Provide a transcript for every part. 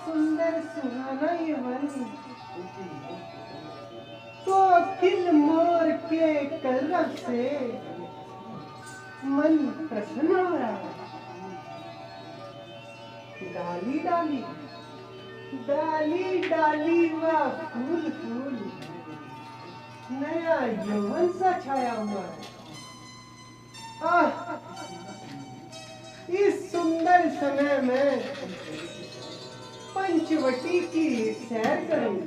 सुंदर सुहाना ये वन, कोकिल मोर के कलरव से मन प्रसन्न हो रहा है। डाली डाली डाली डाली व फूल फूल, नया यौवन सा छाया हुआ है। आह, इस सुंदर समय में पंचवटी की सैर करूं।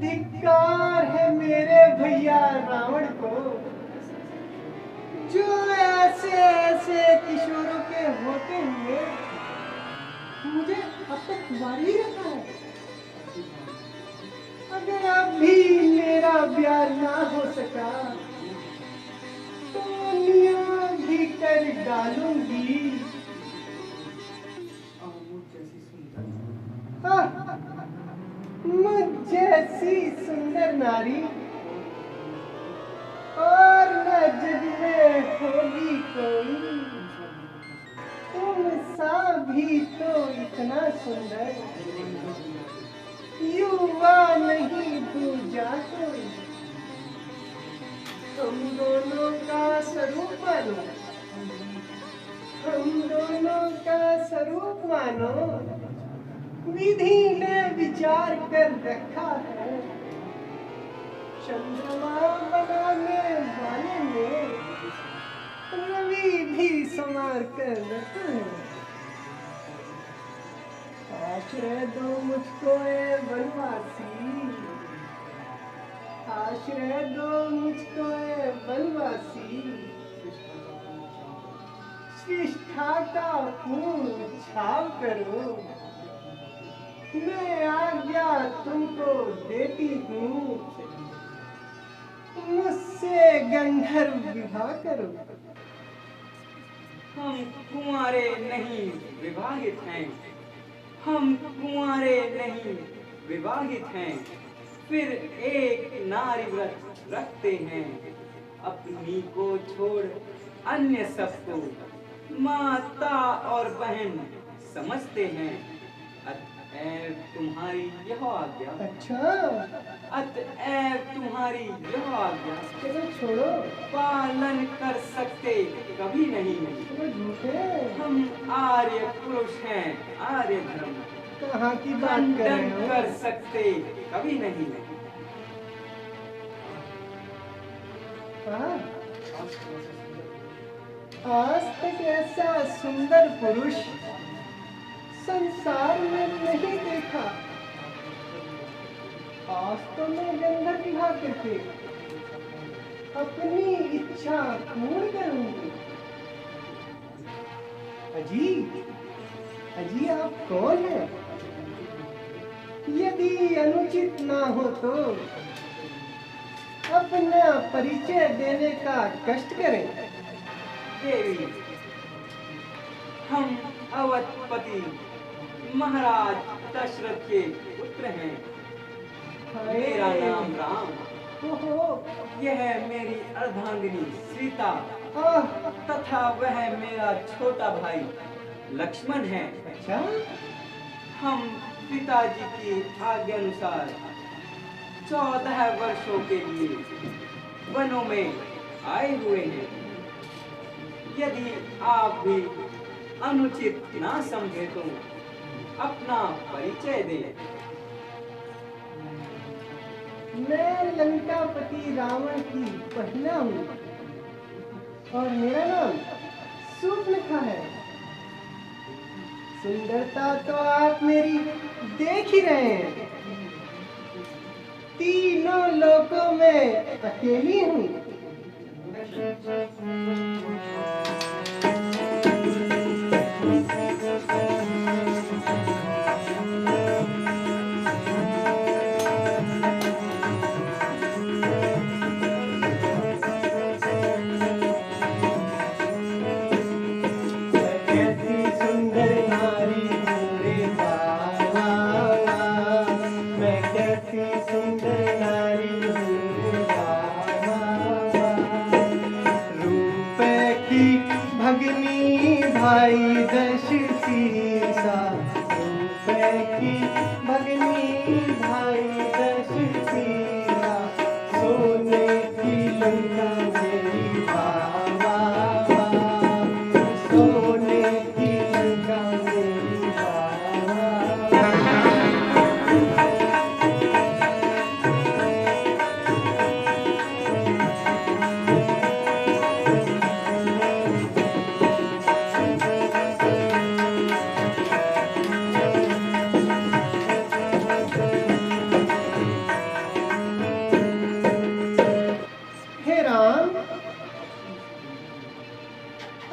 धिक्कार है मेरे भैया रावण को, जो ऐसे ऐसे किशोरों के होते हुए मुझे अब तक कुंवारी ही रखा है। अगर अब भी मेरा प्यार ना हो सका तो निया भी कर डालूंगी। मुझ जैसी सुंदर नारी और न जग में होगी कोई। तुम सा भी तो इतना सुंदर युवा नहीं दूजा कोई। हम दोनों का स्वरूप मानो, हम दोनों का स्वरूप मानो। विधि ने विचार कर रखा है, चंद्रमा बनाने वाले ने रवि भी संवार कर रखा है। आश्रय दो मुझको ए वनवासी, आश्रय दो मुझको ए वनवासी। शिष्ठा का पूर्ण छाव करो, मैं आज्ञा तुमको देती हूँ। मुझसे गंधर्व विवाह करो। हम कुंवारे नहीं विवाहित हैं, हम कुंवारे नहीं विवाहित हैं, फिर एक नारी व्रत रखते हैं। अपनी को छोड़ अन्य सबको माता और बहन समझते हैं। अतएव तुम्हारी यह आज्ञा, अच्छा, अतएव तुम्हारी यह आज्ञा चलो छोड़ो, पालन कर सकते कभी नहीं। चलो झूठे। हम आर्य पुरुष हैं, आर्य धर्म कहाँ की बात कर रहे खंडन हो? कर सकते कभी नहीं। हाँ? आज तक ऐसा सुंदर पुरुष संसार में नहीं देखा। आज तो मैं गंधर्व विवाह करके अपनी इच्छा पूर्ण करूंगी। अजी, अजी आप कौन हैं? यदि अनुचित ना हो तो अपना परिचय देने का कष्ट करें। देवी, हम अवधपति महाराज दशरथ के पुत्र हैं। मेरा नाम राम। ओहो, यह मेरी अर्धांगिनी सीता आह, तथा वह मेरा छोटा भाई लक्ष्मण है। अच्छा, हम पिताजी की आज्ञा अनुसार 14 वर्षों के लिए वनों में आए हुए हैं। यदि आप भी अनुचित ना समझे तो अपना परिचय दें। मैं लंकापति रावण की बहना हूँ और मेरा नाम सूर्पनखा है। सुंदरता तो आप मेरी देख ही रहे हैं। तीनों लोकों में अकेली हूँ। भाई दश सीसा, रुपए की भगनी भाई दश सीसा, सोने की लंका मेरी बाबा, सोने की लंका मेरी बाबा।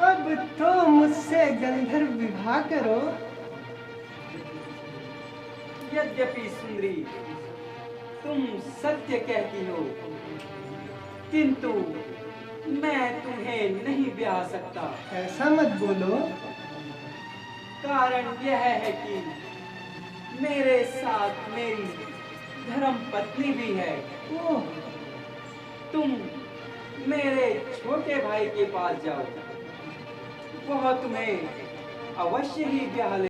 अब तो मुझसे गंधर्व विवाह करो, यद्यपि सुंदरी तुम सत्य कहती हो, किंतु मैं तुम्हें नहीं ब्याह सकता। ऐसा मत बोलो। कारण यह है कि मेरे साथ मेरी धर्म पत्नी भी है। ओह, तुम मेरे छोटे भाई के पास जाओ, वह तुम्हें अवश्य ही ब्याह ले।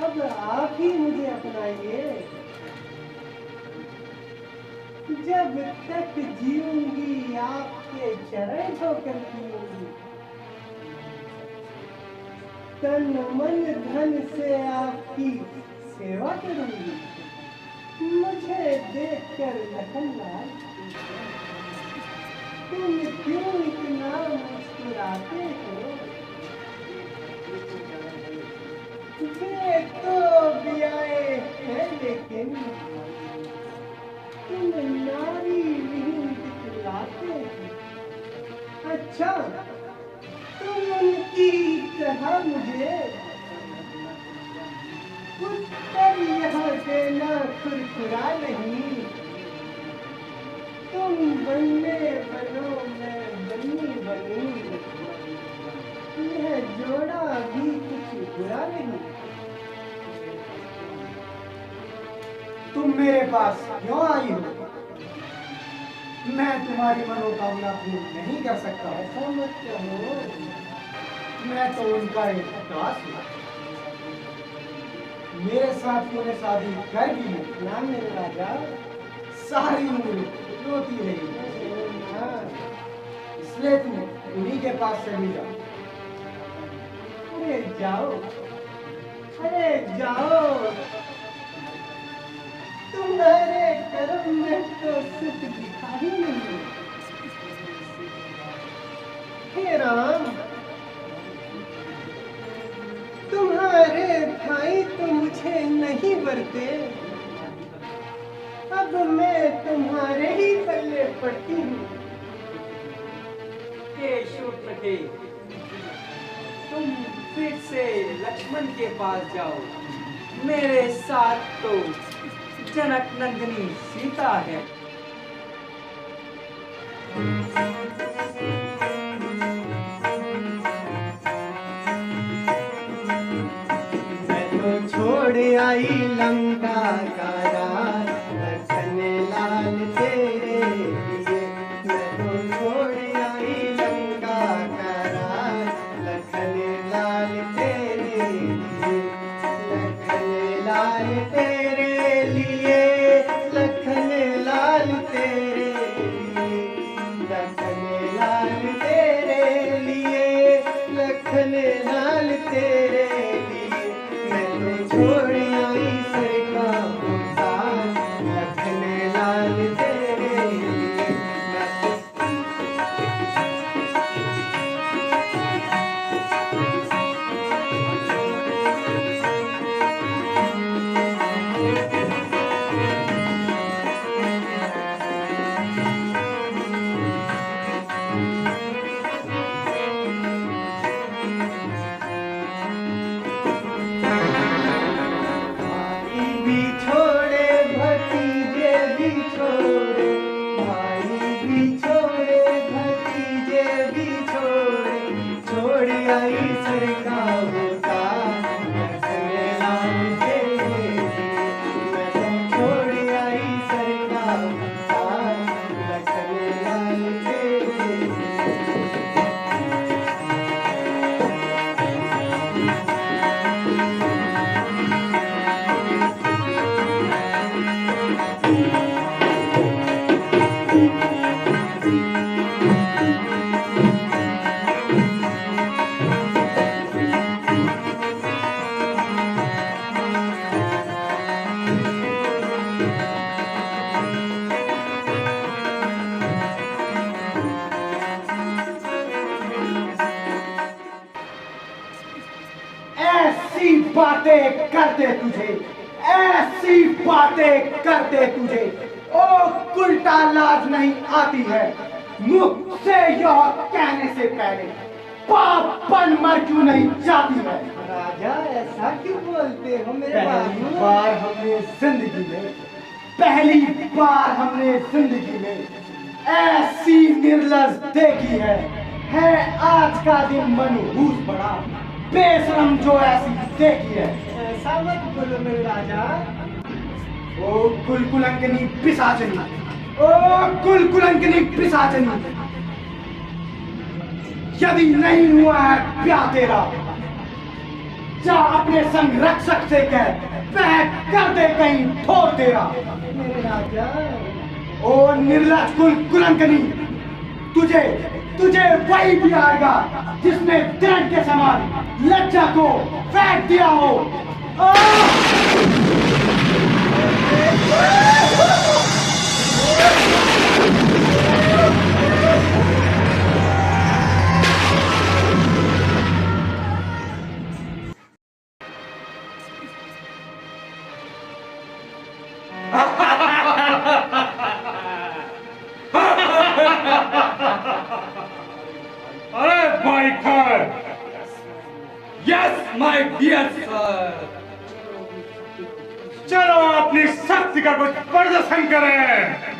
अब आप ही मुझे अपनाइए। जब तक जीऊंगी आपके चरण धोकर पीऊंगी, तन मन धन से आपकी सेवा करूंगी। मुझे देखकर लखनलाल तुम क्यों इतना मुस्कुराते हो? ये तो ब्याहे हैं, लेकिन तुम नारी नहीं दिखलाते हो। अच्छा, तुम उनकी तरह मुझे उत्तर यह देना खुरखुरा नहीं। तुम बनने बनो, मैं बनी बनूं, यह जोड़ा भी कुछ बुरा नहीं। तुम मेरे पास क्यों आई हो? मैं तुम्हारी मनोकामना पूर्ण नहीं कर सकता। ऐसा मत कहो। मैं तो उनका एक दास हूँ। मेरे साथ तुमने शादी कर भी ली ना मेरे राजा। सारी उम्र रोती रही, इसलिए तुम उन्हीं के पास चली जाओ। अरे जाओ, अरे जाओ। तुम्हारे कर्म में तो सुख दिखा ही नहीं। हे राम, तुम्हारे भाई तो मुझे नहीं बरते। अब मैं तुम्हारे ही पल्ले पड़ती हूँ। हे शूर्पणखे, तुम फिर से लक्ष्मण के पास जाओ। मेरे साथ तो जनक नंदिनी सीता है। मैं तो छोड़ आई लंका का राज, लखन लाल तेरे लिए। मैं तो छोड़ आई लंका का राज, लखन लाल तेरे लिए। लखन लाल तेरे लिए, लखन लाल तेरे लिए। लखन लाल तेरे लिए, लखन लाल तेरे लिए। मैं तो छोड़ आई सर का मुर्दार, लखन लाल तेरे लिए। मैं तो ऐसी बातें करते तुझे, ऐसी बातें करते तुझे, ओ उल्टा लाज नहीं आती है मुझसे यह कहने से पहले पापन मर क्यों नहीं जाती है। राजा ऐसा क्यों बोलते हो मेरे पहली बाबू? बार हमने जिंदगी में, पहली बार हमने जिंदगी में ऐसी निर्लज देखी है आज का दिन मनहूस बड़ा बेशरम जो ऐसी देखी है। ऐसा मत बोलो मेरे राजा। ओ कुलकुलंकनी पिशाचनी, ओ कुलकुलंकनी पिशाचनी, यदि नहीं हुआ है प्यार तेरा, जा अपने संग रक्षक से कह वह कर दे कहीं ठोर तेरा। मेरे राजा ओ निर्लज कुलकुलंकनी, तुझे तुझे वही भी आएगा जिसने दृढ़ के समान लज्जा को फेंक दिया हो। अरे भाई Khan, yes my dear sir, चलो अपनी शक्ति का कुछ प्रदर्शन करें।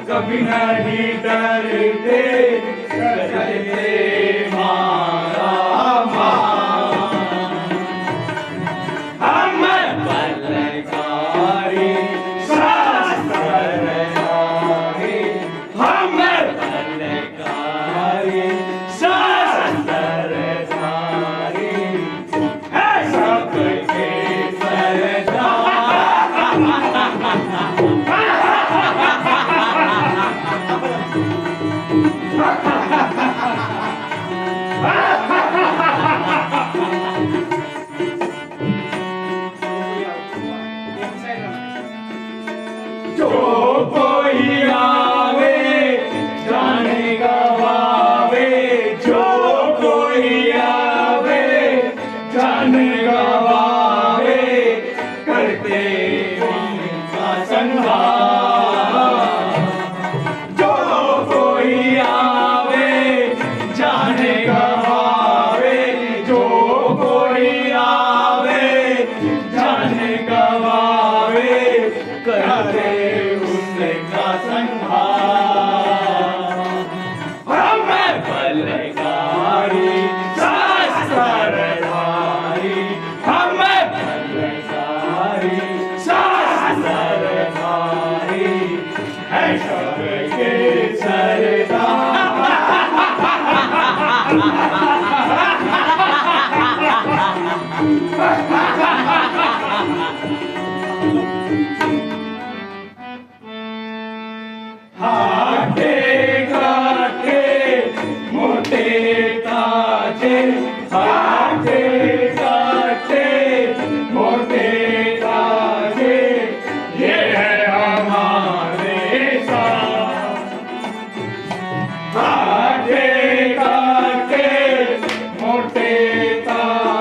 कभी नहीं डरते, करते मारा हम बलकारी शास्त्र धारी, हम बलकारी शास्त्र धारी, है सबके सरदार। जो कोई आवे जाने गवावे, जो कोई आवे जाने गवावे, करते उनका संहार। जो कोई आवे जाने गवावे, जो कोई आवे जाने गवावे, करते उसका संहार। हम बलकारी शास्त्र धारी, हम बलकारी शास्त्र धारी, है सबके सरदार। हाथे घाटे मोटे ताजे, हाथे घाटे मोटे ताजे, ये है हमारे साथ। हाथे घाटे मोटे ताजे,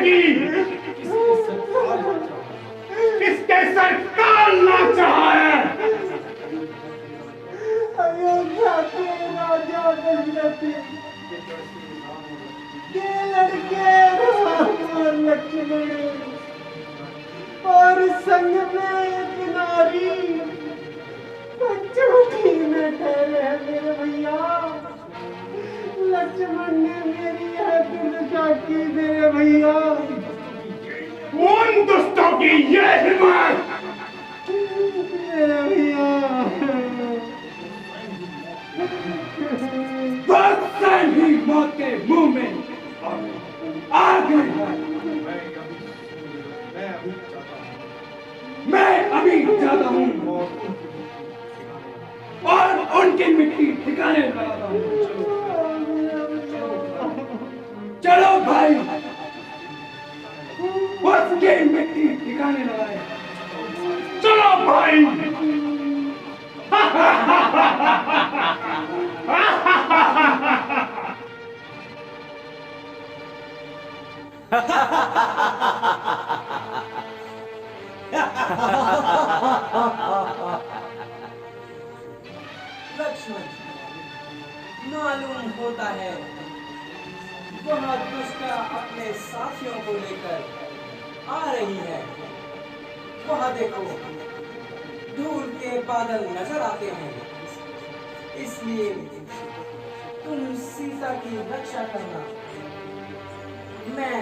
जाएगी। किसके सर काटना चाहा है? अयोध्या के राजा दशरथ के लड़के राम और लक्ष्मण और संग में एक नारी पंचवटी में ठहरे हैं मेरे भैया। लक्ष्मण ने मेरी हत्या की मेरे भैया। उन दुष्टों की ये हिम्मत! मेरे भैया भक्तन ही मौत के मुंह में आ गए हैं। मैं अभी जाता हूँ और उनकी मिट्टी ठिकाने लगाता हूँ। चलो भाई, उसकी मिट्टी ठिकाने लगाए। चलो भाई। लक्ष्मण, मालूम होता है वह दुष्टा अपने साथियों को लेकर आ रही है। वह देखो, धूल के बादल नजर आते हैं। इसलिए तुम सीता की रक्षा करना, मैं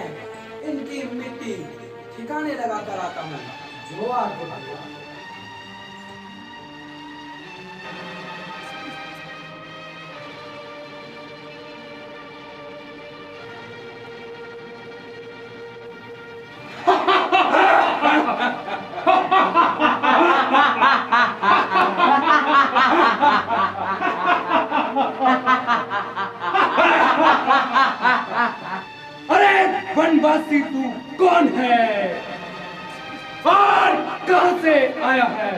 इनकी मिट्टी ठिकाने लगाकर आता हूँ। जो आगे बढ़ा अरे वनवासी, तू कौन है और कहां से आया है?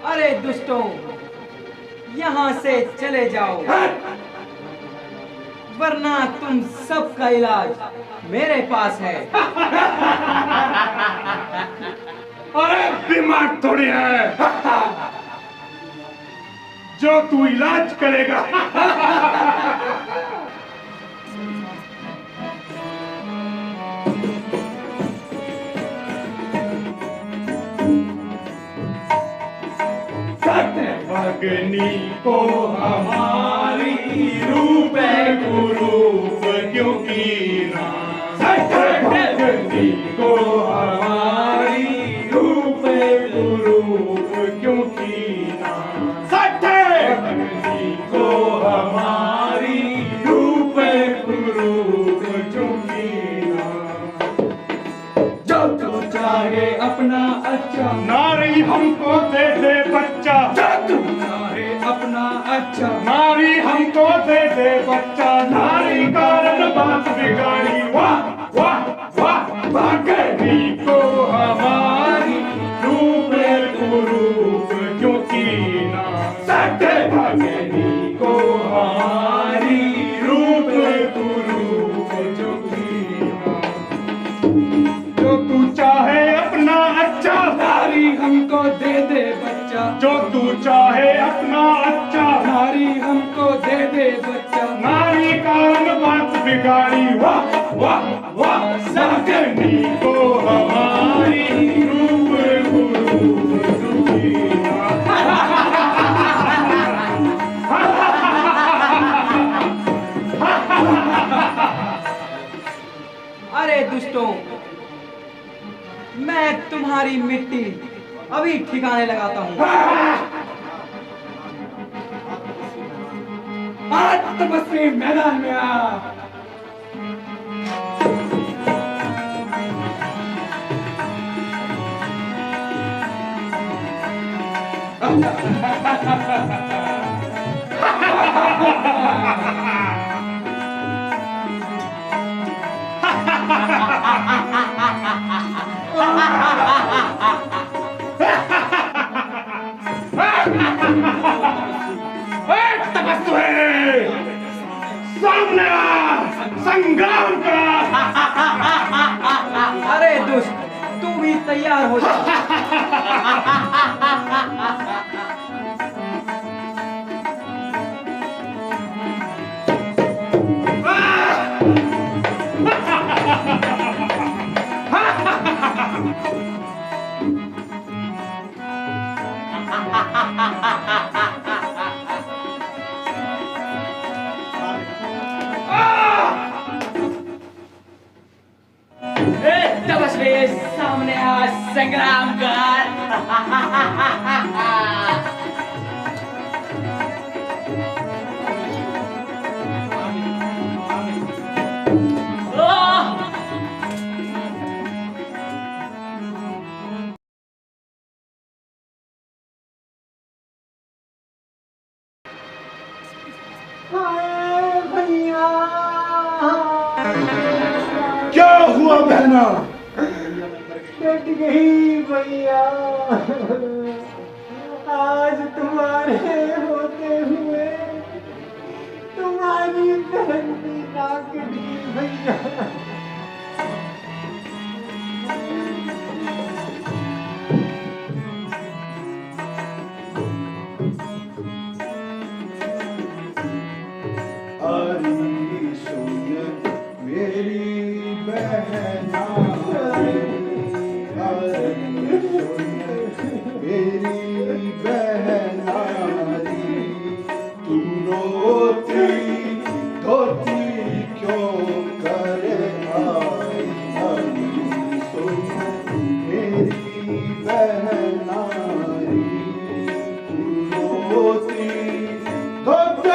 अरे दुष्टों, यहाँ से चले जाओ, वरना तुम सबका इलाज मेरे पास है। अरे दिमाग थोड़ी है जो तू इलाज करेगा। अग्नि को हमारी रूप कुरूप क्यों कीना? अग्नि को हमारी रूप कुरूप क्यों कीना? अग्नि को हमारी रूप कुरूप क्यों कीना? जो तू चाहे अपना अच्छा, नारी हमको दे दे बच्चा। जो तू चाहे अपना अच्छा, नारी हमको दे दे बच्चा। नारी कारण बात बिगाड़ी। वाह वाह वाह। अग्नि को हमारी रूप कुरूप क्यों कीना? अग्नि को हमारी रूप कुरूप क्यों कीना? जो तू चाहे अपना अच्छा, नारी हमको दे दे बच्चा। जो तू चाहे अपना अच्छा, नारी हमको दे दे बच्चा। नारी कारण बात बिगाड़ी। वाह वाह वाह। अग्नि को हमारी रूप कुरूप क्यों कीना? अरे दुष्टों, मैं तुम्हारी मिट्टी अभी ठिकाने लगाता हूँ। आज तपस्वी मैदान में आ। तपस्वी, सामने आ, संग्राम करा। दुष्ट, तू भी तैयार हो जा। तपस्वी सामने आ, संग्राम कर। हाय भैया, क्या हुआ बहना? कट गई भैया। आज तुम्हारे होते हुए तुम्हारी बहन भी नाक दी भैया। अरे सुन मेरी बहना, अरे सुन मेरी बहना, तू रोती धोती क्यों कर आई? अरे सुन मेरी बहना, तू रोती धोती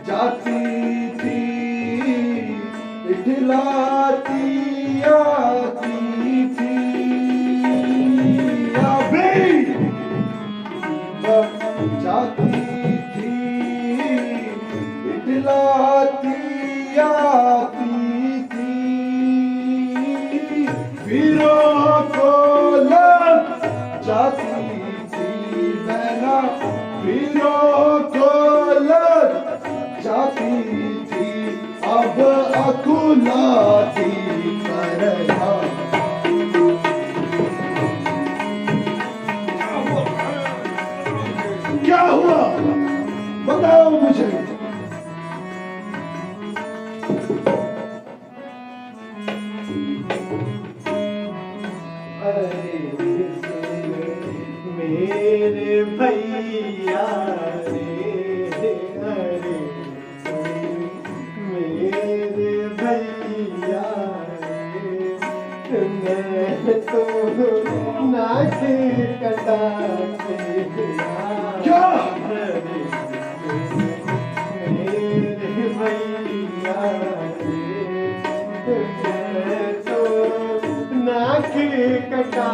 जाती थी इठलाती आती थी, अभी जाती थी इठलाती आती थी, वीरों को लग जाती थी बहना, वीरों को लग जाती थी, अब अकुलाती करना। क्या हुआ बताओ मुझे। अरे मेरे भैया रे, अरे मेरे भैया रे, मैं तो नाक कटाते क्या? मेरे भैया रे, मैं तो नाक कटा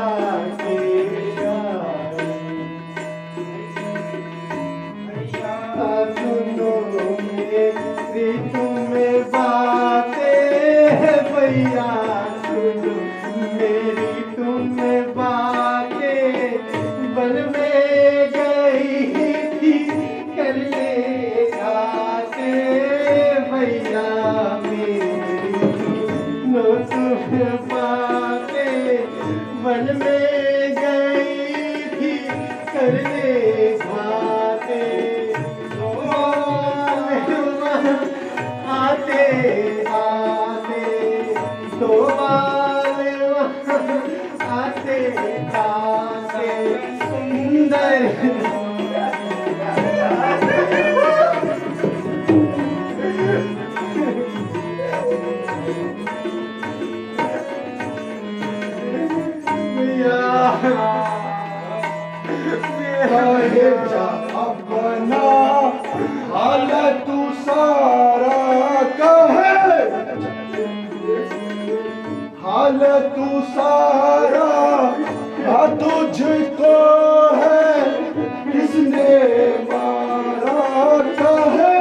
के सुनो मेरी तुम्हें बातें भैया, सुनो मेरी तुम्हें बातें, बन में गई थी करने खाते भैया, मेरी नो तुम्हें बातें बन में गई थी करने खाते, आते आते दो बाल आते आते सुंदर अपना हाल तू सारा कहे, हाल तू सारा तुझको है किसने मारा कहे,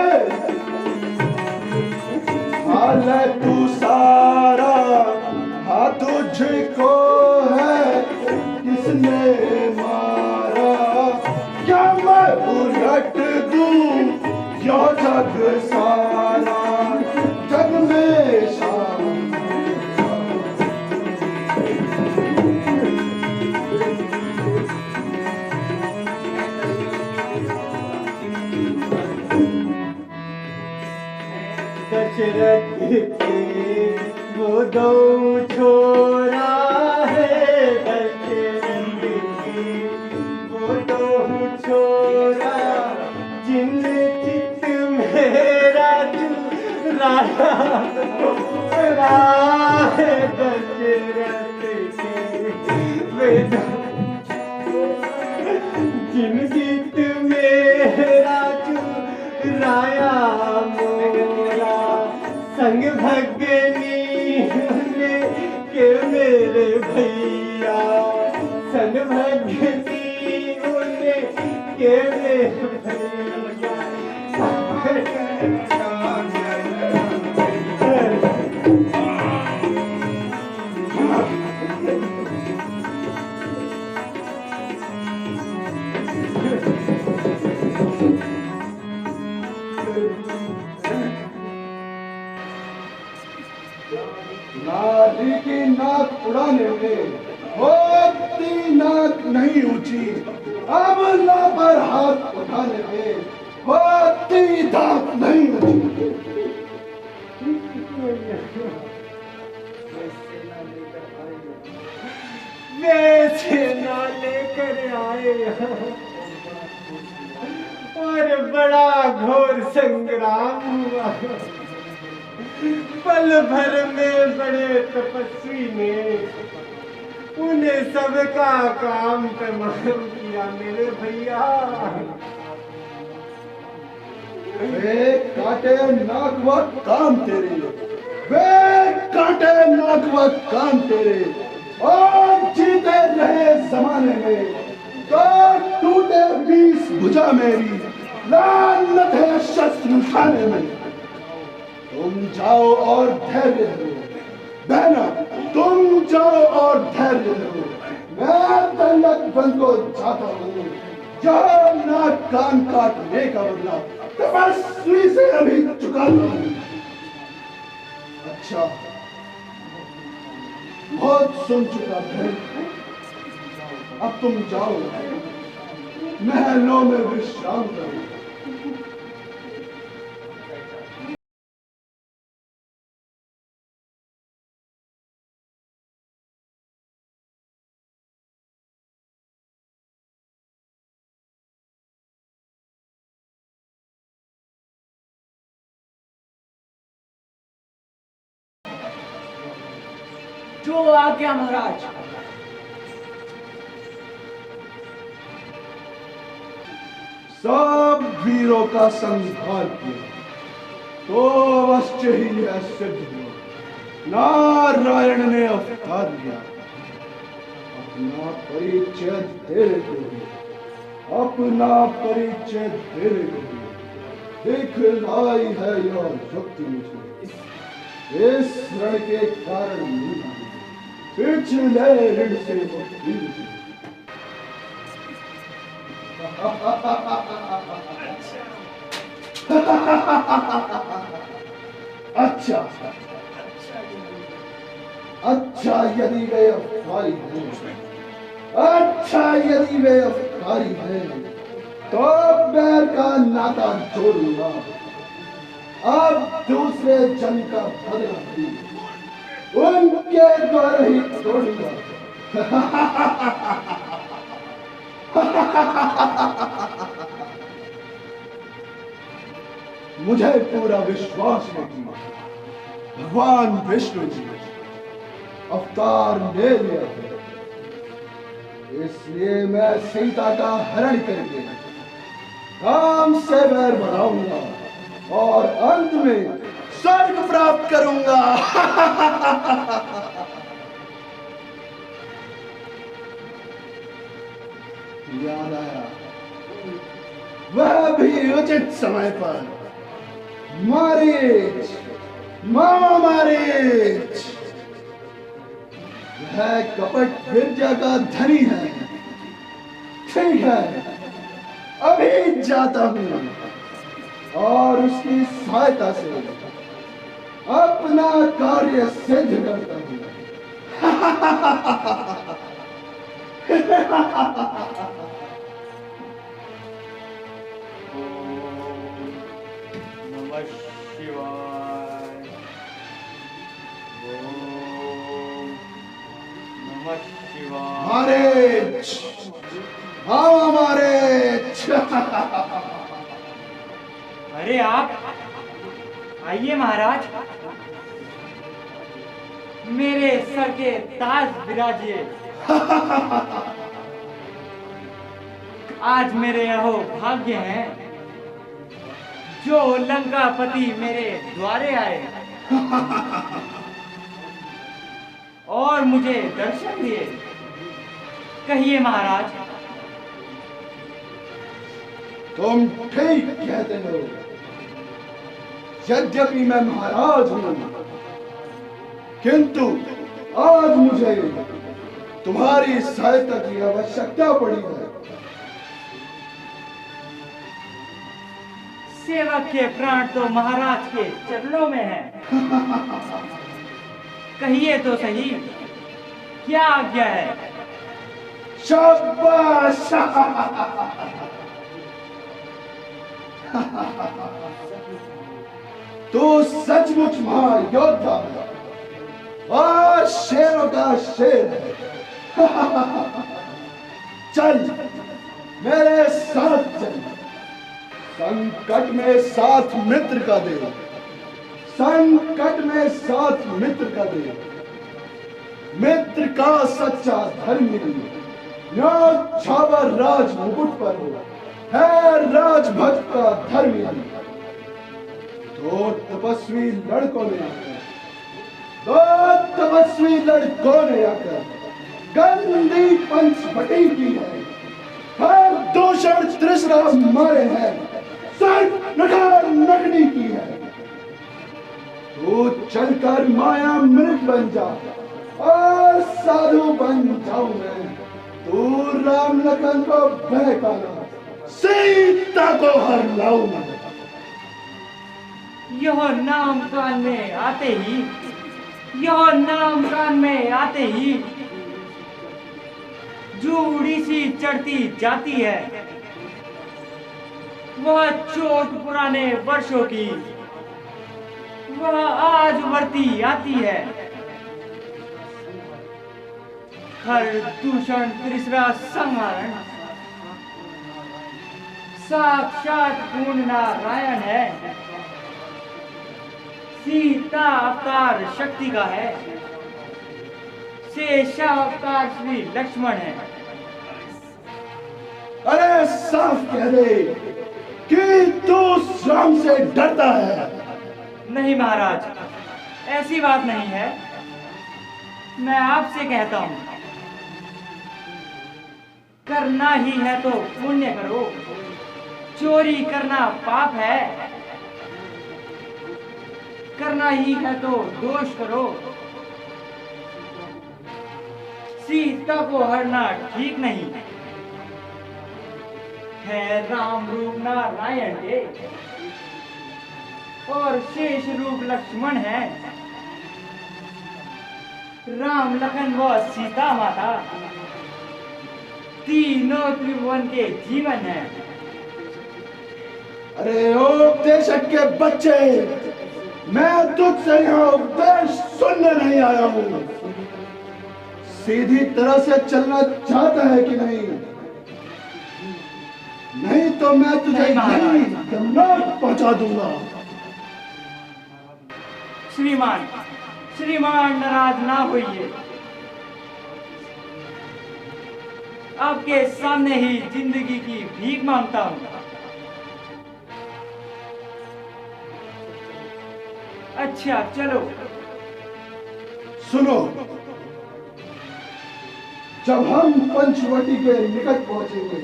हाल है तू सारा, हाँ तुझको है किसने मारा। क्या मैं उलट दूं यो जग सारा, जग में शाम दशरथ के वो दो छोरा है, दशरथ के वो दो छोरा, जिन चित मेरा चुराया है। दशरथ के वे जिन चित मेरा चुराया मोरा, संग भगनी ने के मेरे भैया, संग भगनी उन्हें के मेरे भैया। नारी की नाक उड़ाने में होती नाक नहीं ऊंची, अब ला पर हाथ उठाने में होती दांत नहीं ऊंची। वैसे ना लेकर आए और बड़ा घोर संग्राम हुआ। पल भर में बड़े तपस्वी ने उन्हें सबका काम तमाम किया मेरे भैया। वे काटे नाक व काम तेरे, वे काटे नाक व काम तेरे, और जीते रहे जमाने में तो टूटे 20 भुजा मेरी, लानत है शस्त्र उठाने में। तुम जाओ और धैर्य धरो बहना, तुम जाओ और धैर्य धरो। मैं दंडक बंद को जाता हूँ, जहाँ नाक कान काटने का बदला तपस्वी से अभी चुकाता हूँ। अच्छा, बहुत सुन चुका है, अब तुम जाओ महलों में विश्राम करो। जो आज्ञा महाराज। सब वीरों का संहार किया तो अवश्य ही यह सिद्ध हुआ, नारायण ने अवतार लिया। अपना परिचय तेरे को दिया, अपना परिचय तेरे को दिया। दिखलाई है यह युक्ति मुझे, इस ऋण के कारण नहीं, पिछले ऋण से मुक्ति मुझे। अच्छा अच्छा, यदि वे अफगारी हैं, अच्छा यदि वे अफगारी हैं, तो बैर का नाता जोड़ूंगा। अब दूसरे जंग का बदला भी उनके द्वारा ही तोड़ूंगा। मुझे पूरा विश्वास है कि भगवान विष्णु जी अवतार ले लिया है, इसलिए मैं सीता का हरण करके राम से वैर बढ़ाऊंगा और अंत में स्वर्ग प्राप्त करूंगा। याद आया, वह भी उचित समय पर मारीच मां तेज, वह कपट विद्या का धनी है। ठीक है, अभी जाता हूं और उसकी सहायता से अपना कार्य सिद्ध करता हूं। नमः शिवाय। ओम नमः शिवाय। हमारे हाँ हमारे अरे आप आइए महाराज, मेरे सर के ताज विराजिए। आज मेरे अहो भाग्य हैं जो लंकापति मेरे द्वारे आए और मुझे दर्शन दिए। कहिए महाराज। तुम ठीक कहते हो। यद्यपि मैं महाराज हूं, किंतु आज मुझे तुम्हारी सहायता की आवश्यकता पड़ी है। सेवक के प्राण तो महाराज के चरणों में है। कहिए तो सही, क्या आज्ञा है? शाबाश। तो सचमुच महायोद्धा है और शेरों का शेर है। चल मेरे साथ चल। संकट में साथ मित्र का दे, संकट में साथ मित्र का दे। मित्र का सच्चा धर्मी यो छावर राज मुकुट पर हो, है राजभक्त का धर्मी। दो तपस्वी लड़कों ने आकर, दो तपस्वी लड़कों ने आकर गंदी पंचवटी की है, हर दूषण तृष्णा मारे हैं, नगनी की है। तू चलकर माया मृत बन जा और साधु बन जाऊं मैं। तू राम लखन को बहकाना, सीता को हर लाऊं मैं। यह नाम कान में आते ही, यह नाम कान में आते ही जूड़ी सी चढ़ती जाती है। वह चोट पुराने वर्षों की, वह आज बढ़ती आती है। हर दूषण तीसरा संवरण साक्षात पूर्ण नारायण है। सीता अवतार शक्ति का है, शेषा अवतार श्री लक्ष्मण है। अरे साफ कह दे कि तू राम से डरता है। नहीं महाराज, ऐसी बात नहीं है। मैं आपसे कहता हूं, करना ही है तो पुण्य करो, चोरी करना पाप है। करना ही है तो दोष करो, सीता को हरना ठीक नहीं है। राम रूप नारायण के और शेष रूप लक्ष्मण है। राम लखन व सीता माता तीनों त्रिभुवन के जीवन है। अरे उपदेशक के बच्चे, मैं तुझसे यहाँ उपदेश सुनने नहीं आया हूँ। सीधी तरह से चलना चाहता है कि नहीं? नहीं तो मैं तुझे यहीं जन्नत पहुंचा दूंगा। श्रीमान, श्रीमान नाराज ना होइए। आपके सामने ही जिंदगी की भीख मांगता हूँ। अच्छा चलो। सुनो, जब हम पंचवटी के निकट पहुंचेंगे,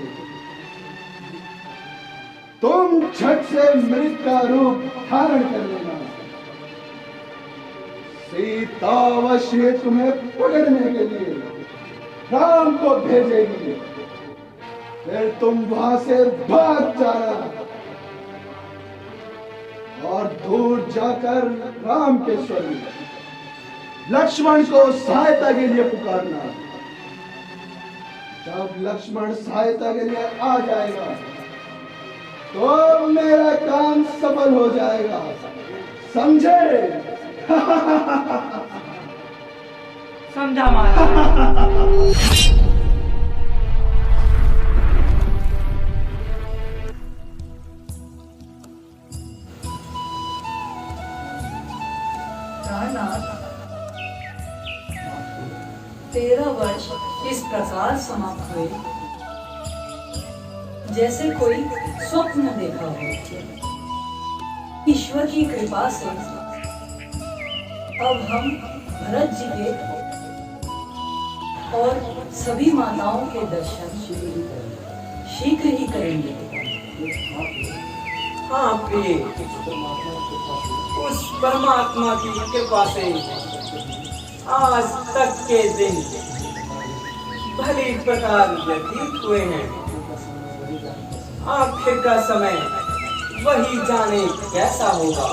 तुम झट से मृत का रूप धारण कर लेना। सीता अवश्य तुम्हें पकड़ने के लिए राम को भेजेगी, फिर तुम वहां से भाग जाना और दूर जाकर राम के स्वरूप लक्ष्मण को सहायता के लिए पुकारना। जब लक्ष्मण सहायता के लिए आ जाएगा तो मेरा काम सफल हो जाएगा, समझे? समझा महाराज। प्राणनाथ, 13 वर्ष इस प्रकार समाप्त हुए जैसे कोई स्वप्न देखा हो। ईश्वर की कृपा से अब हम भरत जी के और सभी माताओं के दर्शन शीघ्र ही करेंगे। हाँ प्रिय, उस परमात्मा की कृपा से आज तक के दिन भली प्रकार व्यतीत हुए हैं। आखिर का समय वही जाने कैसा होगा।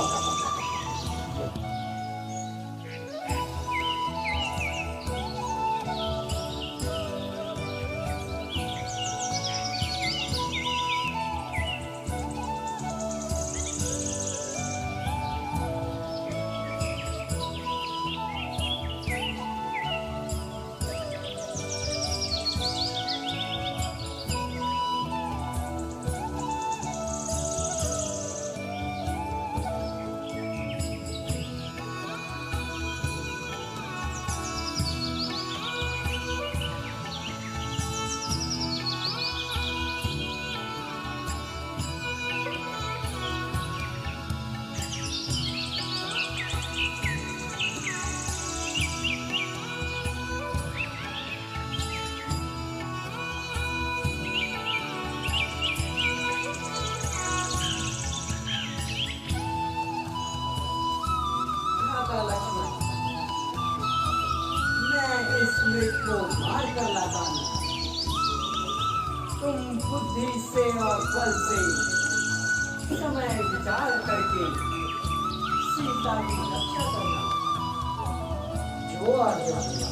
को मार कर लाता हूं। तुम बुद्धि से और बल से समय विचार करके सीता की रक्षा करना। जो आज्ञा होगा।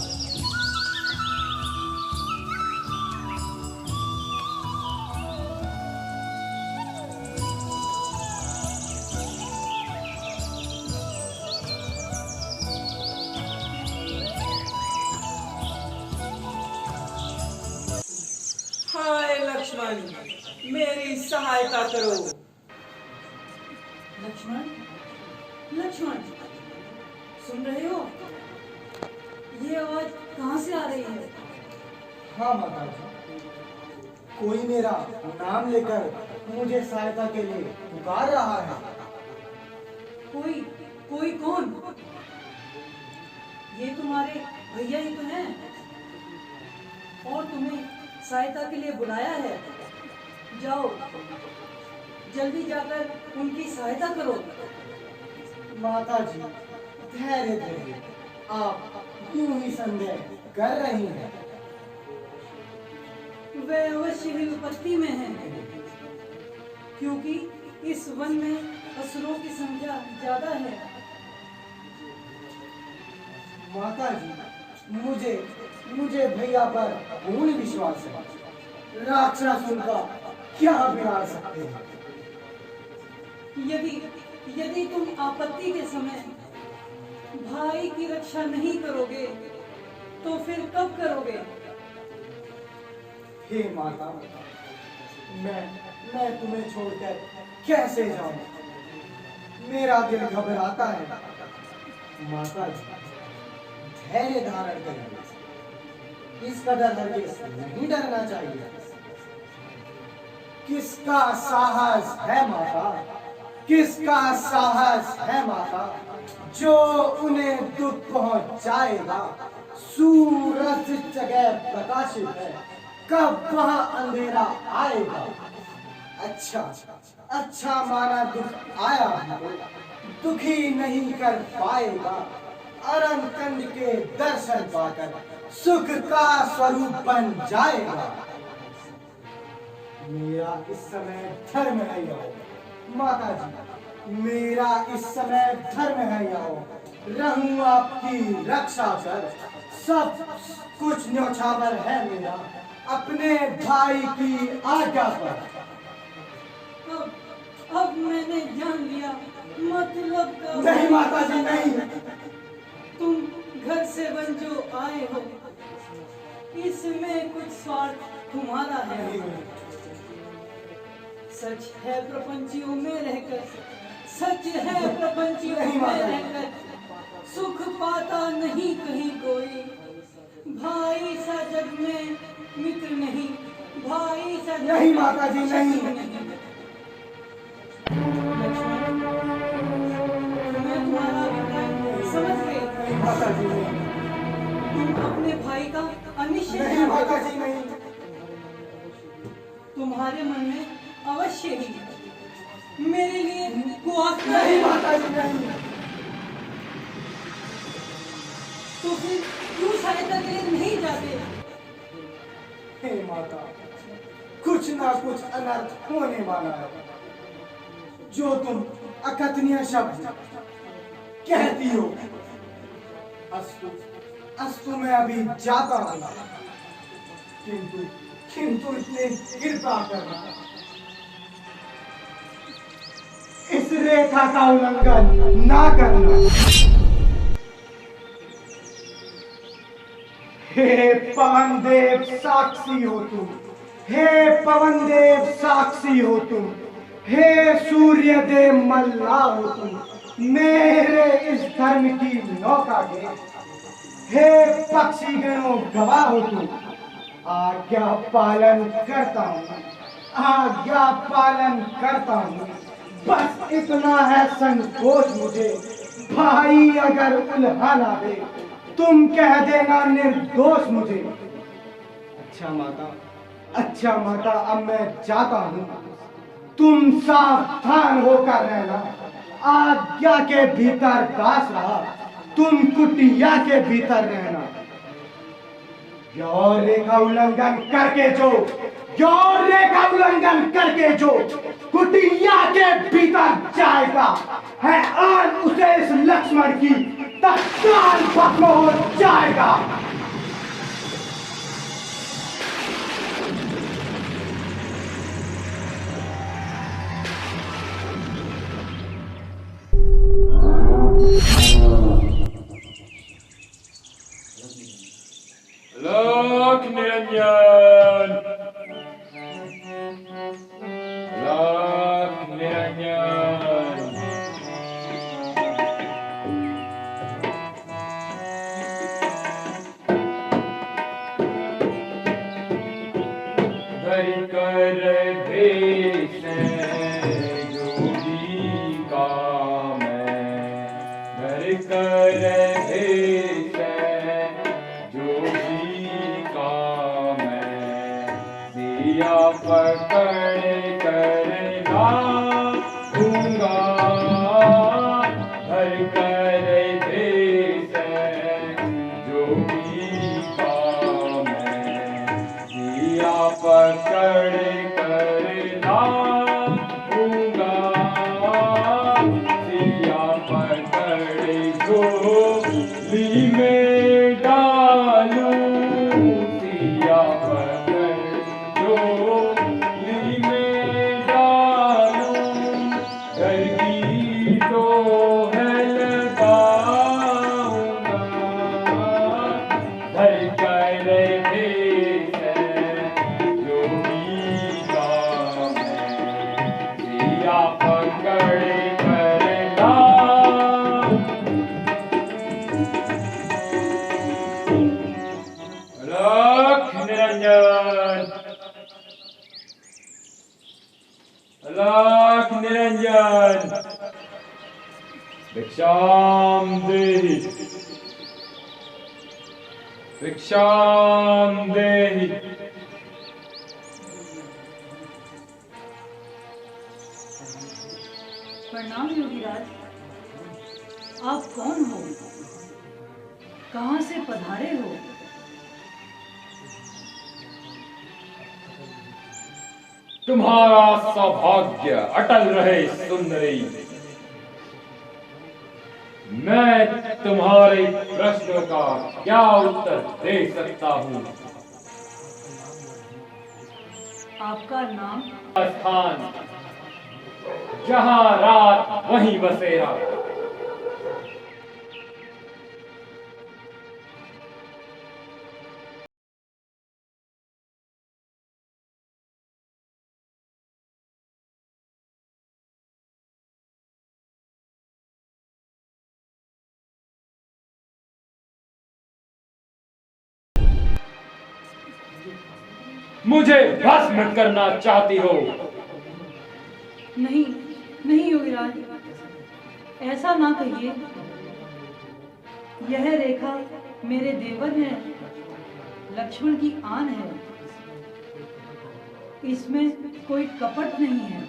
लक्ष्मण, मेरी सहायता करो। लक्ष्मण, लक्ष्मण, सुन रहे हो? ये आवाज कहाँ से आ रही है? हाँ माता जी, कोई मेरा नाम लेकर मुझे सहायता के लिए पुकार रहा है। कोई कोई कौन? ये तुम्हारे भैया ही तो हैं और तुम्हें सहायता के लिए बुलाया है। जाओ, जल्दी जाकर उनकी सहायता करो। माता जी, धैर्य धैर्य, आप यूं ही संदेह कर रही हैं। वे अवश्य ही विपत्ति में हैं, क्योंकि इस वन में असुरों की संख्या ज्यादा है। माता जी, मुझे भैया पर पूर्ण विश्वास है। राक्षस उनका क्या बिगाड़ सकते हैं? यदि तुम आपत्ति के समय भाई की रक्षा नहीं करोगे तो फिर कब करोगे? हे माता, मैं तुम्हें छोड़कर कैसे जाऊं? मेरा दिल घबराता है। माता जी, धैर्य धारण करिए। इस कदर हरगिज नहीं डरना चाहिए। किसका साहस है माता, किसका साहस है माता, जो उन्हें दुख पहुंचाएगा? सूरज जगह प्रकाशित है, कब वहां अंधेरा आएगा? अच्छा माना दुख आया है, दुखी नहीं कर पाएगा। अरनकंड के दर्शन पाकर सुख का स्वरूप बन जाएगा। मेरा इस समय धर्म है यहो माता जी, मेरा इस समय धर्म है यहो, रहूं आपकी रक्षा कर। सब कुछ न्योछावर है मेरा अपने भाई की आज्ञा पर। अब मैंने जान लिया मतलब का। नहीं माता जी नहीं। तुम घर से जो आए हो इसमें कुछ स्वार्थ तुम्हारा है। सच है प्रपंचियों में रहकर, सच है प्रपंचियों में रहकर सुख पाता नहीं कहीं कोई। भाई सा जग में मित्र नहीं, भाई सा जग नहीं माता जी नहीं। लक्ष्मण, मैं तुम्हारा अभिप्राय समझ गई। नहीं माता जी नहीं। तुम अपने भाई का अनिश्चय नहीं माता जी नहीं। तुम्हारे मन में अवश्य ही मेरे लिए कुआसा नहीं है। माता जी नहीं। तो फिर क्यों सहायता के लिए नहीं जाते? हे माता, कुछ ना कुछ अनर्थ होने वाला है। जो तुम अकथनीय शब्द कहती हो। अस्तु मैं अभी जाता हूँ, किंतु इतने कृपा करना, इस रेखा का उल्लंघन ना करना। हे पवन देव साक्षी हो तुम, हे पवन देव साक्षी हो तुम, हे सूर्य देव मल्ला हो तुम, मेरे इस धर्म की नौका के। हे पक्षी गणों गवाह हो तुम, आज्ञा पालन करता हूँ, आज्ञा पालन करता हूँ। बस इतना है संकोच मुझे, भाई अगर उल्हा ना दे तुम कह देना निर्दोष मुझे। अच्छा माता अब मैं जाता हूँ, तुम सावधान होकर रहना। आज्ञा के भीतर दास रहा, तुम कुटिया के भीतर रहना। यौन रेखा उल्लंघन करके जो कुटिया के भीतर जाएगा है आज उसे इस लक्ष्मण की तत्काल भस्म हो जाएगा। लोक निरंजन, लोक निरंजन। धरि कर भेष योगी का मैं, धरि कर भेष पकड़ कर लाऊंगा, हर कर भेष जोगी का मैं, दिया पकड़ कर लाऊंगा, दिया पकड़ झोली में डालूं, दिया अलख निरंजन, भिक्षाम देहि, भिक्षाम देहि। प्रणाम योगीराज, आप कौन हो? कहाँ से पधारे हो? तुम्हारा सौभाग्य अटल रहे सुंदरी। मैं तुम्हारे प्रश्नों का क्या उत्तर दे सकता हूँ? आपका नाम? स्थान जहाँ रात वहीं बसेरा। मुझे भस्म करना चाहती हो? नहीं नहीं योगीराज, ऐसा ना कहिए। यह रेखा मेरे देवर है, लक्ष्मण की आन है। इसमें कोई कपट नहीं है।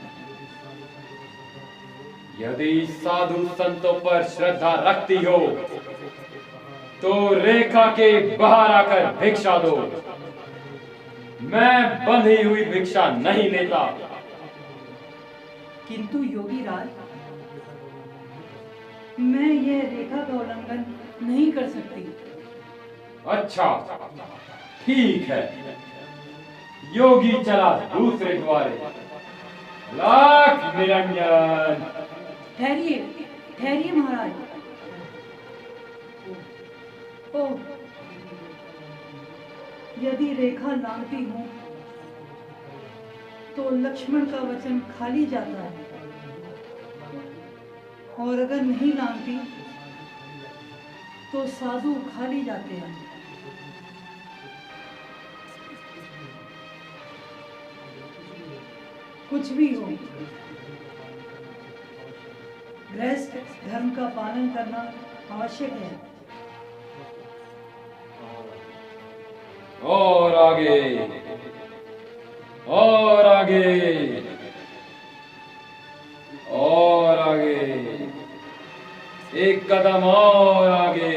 यदि साधु संतों पर श्रद्धा रखती हो तो रेखा के बाहर आकर भिक्षा दो। मैं बंधी हुई भिक्षा नहीं लेता। किंतु योगीराज, मैं यह रेखा का उल्लंघन नहीं कर सकती। अच्छा ठीक है, योगी चला दूसरे द्वारे। लाख निरंजन। ठहरिए ठहरिए महाराज। ओह, यदि रेखा लांघती हूँ तो लक्ष्मण का वचन खाली जाता है, और अगर नहीं लांघती तो साधु खाली जाते हैं। कुछ भी हो, गृहस्थ धर्म का पालन करना आवश्यक है। और आगे, और आगे, और आगे, एक कदम और आगे,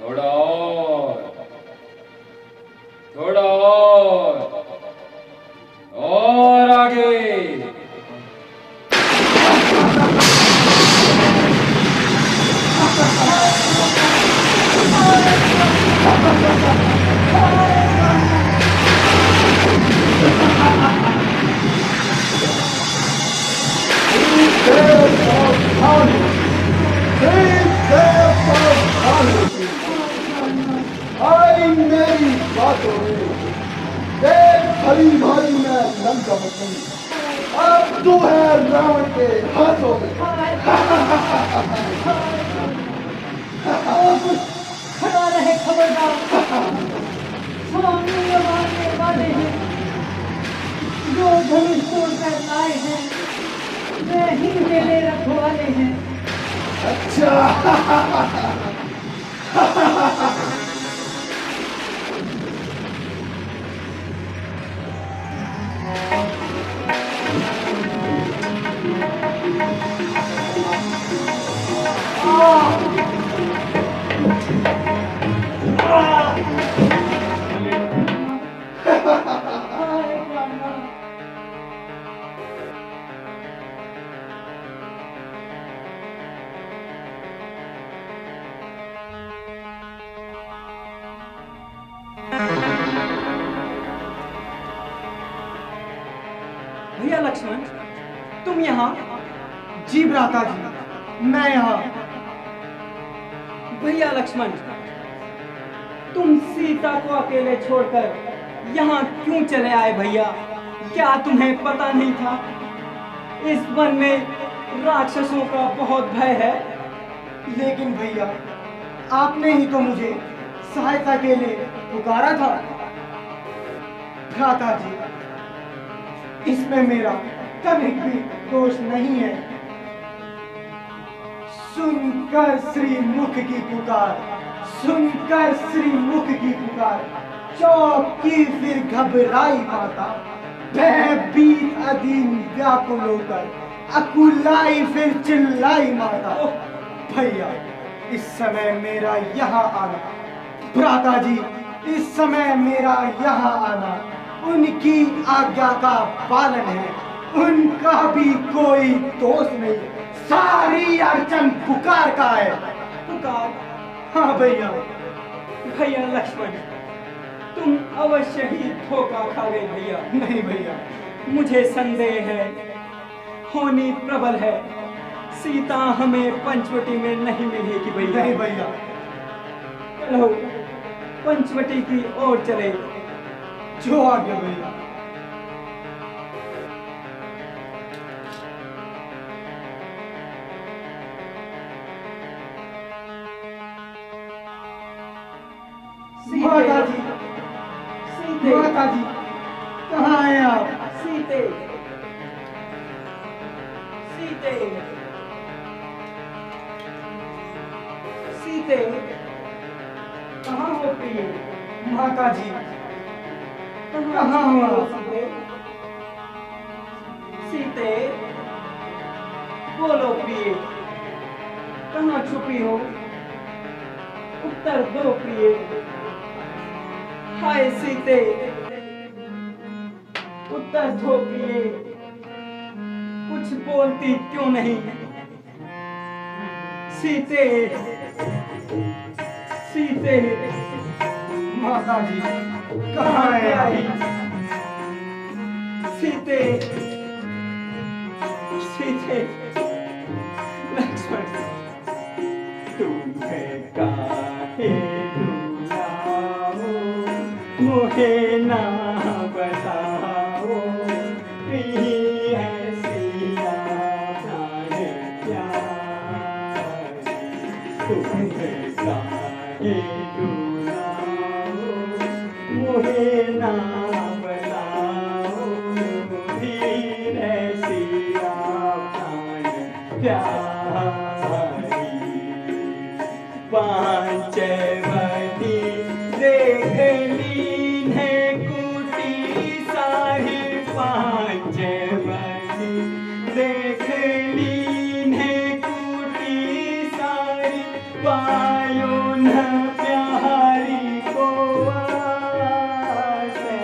थोड़ा और आगे। आई मेरी बातों में देख भली भाली में लंका बचन, अब तू है रावण के हाथों में। खड़ा रहे खबरदार, स्वामी मारने वाले हैं। जो धनुष तोड़कर लाए हैं वे ही मेरे रखवाले हैं। अच्छा भैया लक्ष्मण, तुम यहाँ? जी भ्राता जी, मैं यहाँ। भैया लक्ष्मण, तुम सीता को अकेले छोड़कर यहाँ क्यों चले आए भैया? क्या तुम्हें पता नहीं था इस वन में राक्षसों का बहुत भय है? लेकिन भैया, आपने ही तो मुझे सहायता के लिए पुकारा था। भ्राता जी, इसमें मेरा तनिक भी दोष नहीं है। सुनकर श्री मुख की पुकार, सुनकर श्री मुख की पुकार, चौकी फिर घबराई माता। भयभीत अधीन व्याकुल होकर अकुलाई फिर चिल्लाई माता। भैया, इस समय मेरा यहाँ आना, भ्राता जी, इस समय मेरा यहाँ आना उनकी आज्ञा का पालन है। उनका भी कोई दोष नहीं, सारी अड़चन पुकार का है। पुकार? हाँ भैया। भैया लक्ष्मण, तुम अवश्य ही धोखा खा गए भैया। नहीं भैया, मुझे संदेह है, होनी प्रबल है, सीता हमें पंचवटी में नहीं मिलेगी भैया। नहीं भैया। चलो पंचवटी की ओर चले। जो आगे भैया। माता जी, सीते, माता जी, कहाँ हैं आप? सीते, सीते, सीते, कहाँ हो प्रिय? माता जी, कहाँ हो सीते? सीते, बोलो प्रिय, कहाँ छुपी हो? उत्तर दो प्रिय। हाय सीते, उत्तर दो प्रिय, कुछ बोलती क्यों नहीं? सीते, सीते, माता जी, कहाँ हैं आप? सीते, सीते, लक्ष्मण, तुम्हें काहे बुलाओ, मुझे ना बताओ, प्रिय सिया प्राण प्यारी, तुम्हें काहे बुलाओ, मुझे ना बताओ, प्रिय सिया प्राण प्यारी। पांचवटी देख लीन है कुटी सारी, पांचवटी देख लीन है कुटी सारी, पायो न प्यारी को आसे।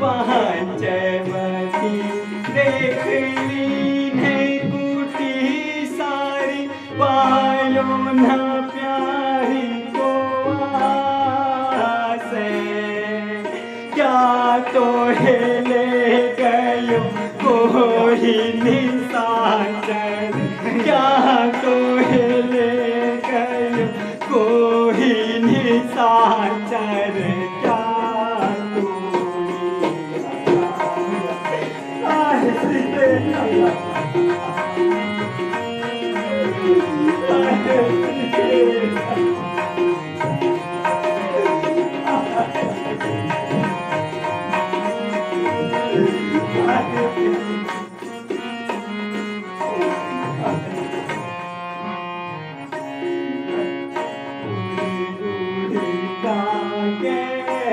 पांचवती देख लीन है कुटी सारी, पायो न प्यारी को आसे। क्या तो ले गयो कोई निशाचर, क्या तो ले गयो कोई निशाचर, क्या तू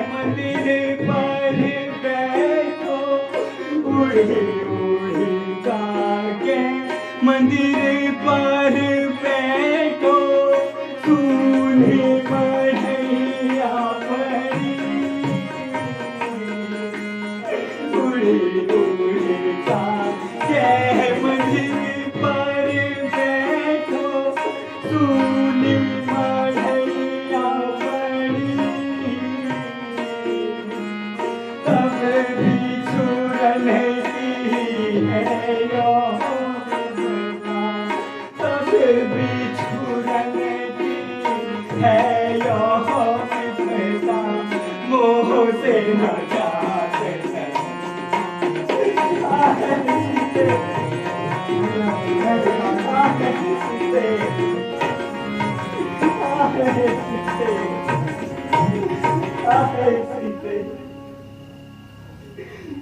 मंदिर पर बैठो, उड़ी उड़ी के मंदिर पर बैठो, सुनी बढ़िया पड़ी, उड़ी उड़ी के मंदिर पर बैठो, सुनी बढ़िया पड़ी। तब भी छुड़न की है यो, तब भी छुड़न की है यो पिता, मोह से न जाते हैं। आहे सीते, आहे सीते, आहे सीते, आहे सीते,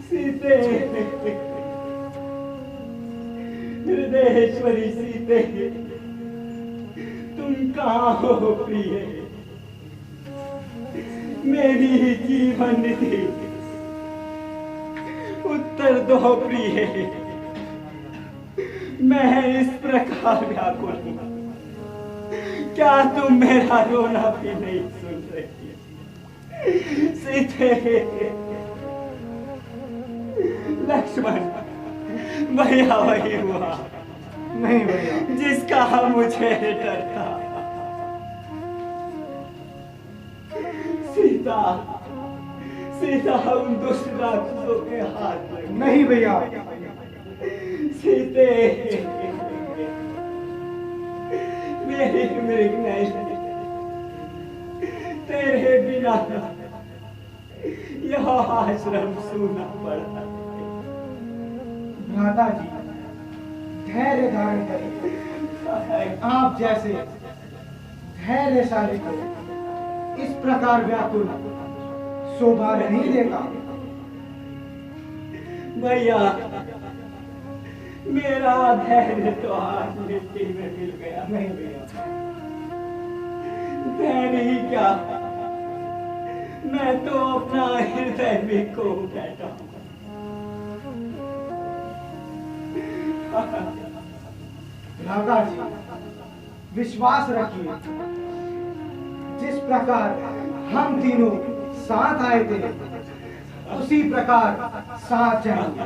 सीते, हृदयेश्वरी सीते, तुम कहाँ हो प्रिय? मेरी जीवन थी, उत्तर दो प्रिय। मैं इस प्रकार व्याकुल हूँ, क्या तुम मेरा रोना भी नहीं सुन रही? सीते, लक्ष्मण, भैया वही हुआ नहीं भैया, जिसका मुझे डर था। सीता, सीता उन दुष्ट राक्षसों के हाथ लगी। नहीं भैया, सीते, मेरी मृग नहीं, तेरे बिना यह आश्रम सूना पड़ा। माता जी, धैर्य धारण करें। आप जैसे धैर्यशाली को इस प्रकार व्याकुल शोभा नहीं देगा। भैया, मेरा धैर्य तो आज मिट्टी में मिल गया। नहीं भैया, धैर्य ही क्या, मैं तो अपना हृदय भी खो बैठा हूं। राधा जी, विश्वास रखिए, जिस प्रकार हम तीनों साथ आए थे उसी प्रकार साथ जाएंगे।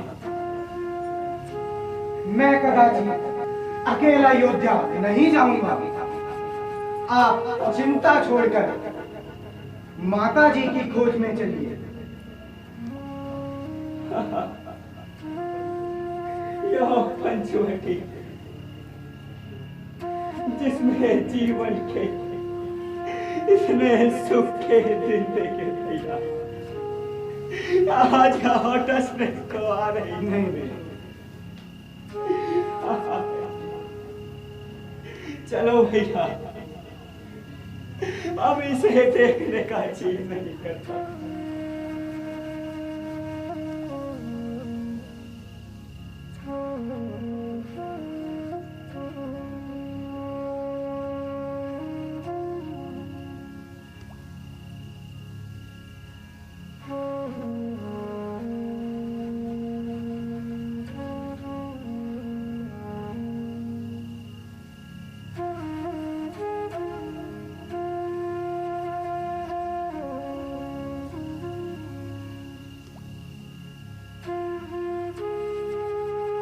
मैं कदाचित अकेला अयोध्या नहीं जाऊंगा। आप चिंता छोड़कर माता जी की खोज में चलिए। यह पंचवटी जिसमें जीवन के इतने सुख के दिन देखे भैया, आज हटसने को आ रही नहीं भैया, चलो भैया, अब इसे देखने का जी नहीं करता।